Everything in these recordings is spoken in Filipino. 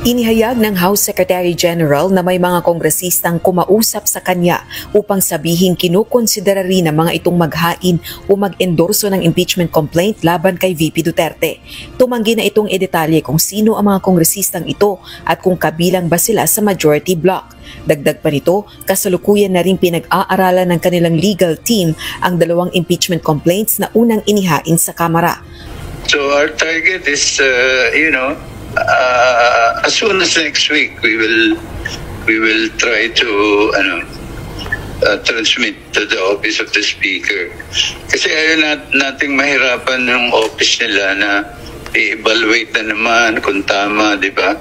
Inihayag ng House Secretary General na may mga kongresistang kumausap sa kanya upang sabihin kinukonsidera rin ng mga itong maghain o mag-endorso ng impeachment complaint laban kay VP Duterte. Tumanggi na itong idetalye kung sino ang mga kongresistang ito at kung kabilang ba sila sa majority bloc. Dagdag pa nito, kasalukuyan na rin pinag-aaralan ng kanilang legal team ang dalawang impeachment complaints na unang inihain sa Kamara. So our target is, as soon as next week, we will try to transmit to the office of the speaker. Kasi ayaw nating mahirapan yung office nila na i-evaluate na naman kung tama, di ba?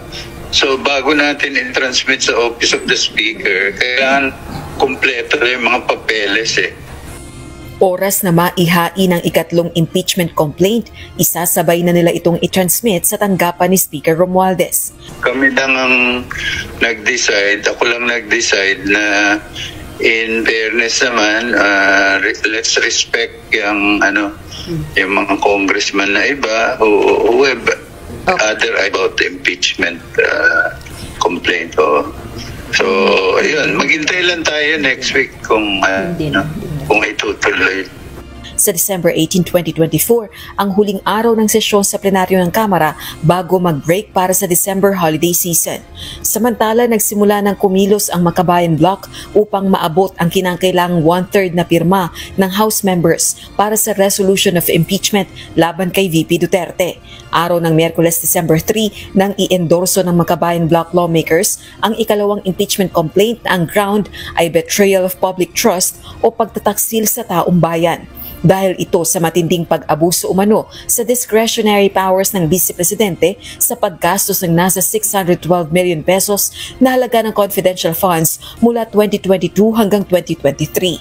So bago natin i-transmit sa office of the speaker, kailangan kumpleto na yung mga papeles Oras na maihain ang ikatlong impeachment complaint, isasabay na nila itong i-transmit sa tanggapan ni Speaker Romualdez. Kami lang ang nag-decide, ako lang nag-decide na in fairness naman, let's respect yung mga congressman na iba who have other about the impeachment complaint. So, ayun, maghintay lang tayo next week kung itutuloy. Sa December 18, 2024, ang huling araw ng sesyon sa plenaryo ng Kamara bago mag-break para sa December holiday season. Samantala, nagsimula ng kumilos ang Makabayan Bloc upang maabot ang kinakailangang 1/3 na pirma ng House members para sa resolution of impeachment laban kay VP Duterte. Araw ng Miyerkules, December 3, nang i-endorso ng Makabayan Bloc lawmakers ang ikalawang impeachment complaint na ang ground ay betrayal of public trust o pagtataksil sa taong bayan. Dahil ito sa matinding pag-abuso umano sa discretionary powers ng Vice Presidente sa paggastos ng nasa 612 million pesos na halaga ng confidential funds mula 2022 hanggang 2023.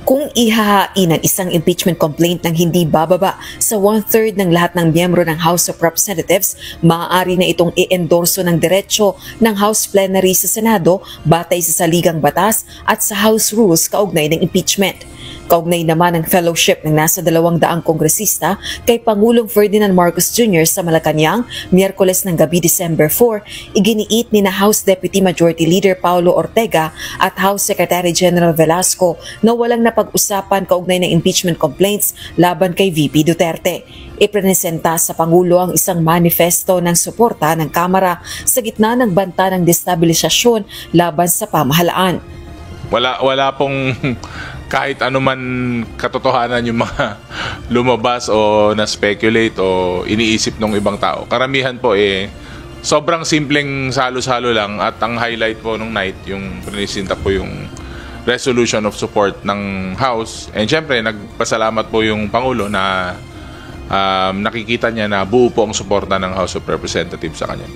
Kung ihahain ang isang impeachment complaint ng hindi bababa sa 1/3 ng lahat ng miyembro ng House of Representatives, maaari na itong i-endorso ng diretsyo ng House Plenary sa Senado batay sa saligang batas at sa House Rules kaugnay ng impeachment. Kaugnay naman ng fellowship ng nasa 200 kongresista kay Pangulong Ferdinand Marcos Jr. sa Malacanang, Miyerkules ng gabi December 4, iginiit ni na House Deputy Majority Leader Paulo Ortega at House Secretary General Velasco na walang napag-usapan kaugnay ng impeachment complaints laban kay VP Duterte. Ipresenta sa Pangulo ang isang manifesto ng suporta ng Kamara sa gitna ng banta ng destabilisasyon laban sa pamahalaan. Wala pong kahit anuman katotohanan yung mga lumabas o na-speculate o iniisip ng ibang tao. Karamihan po sobrang simpleng salo-salo lang at ang highlight po nung night yung prinisinta po yung resolution of support ng House. And syempre nagpasalamat po yung Pangulo na nakikita niya na buo po ang suporta ng House of Representatives sa kanya.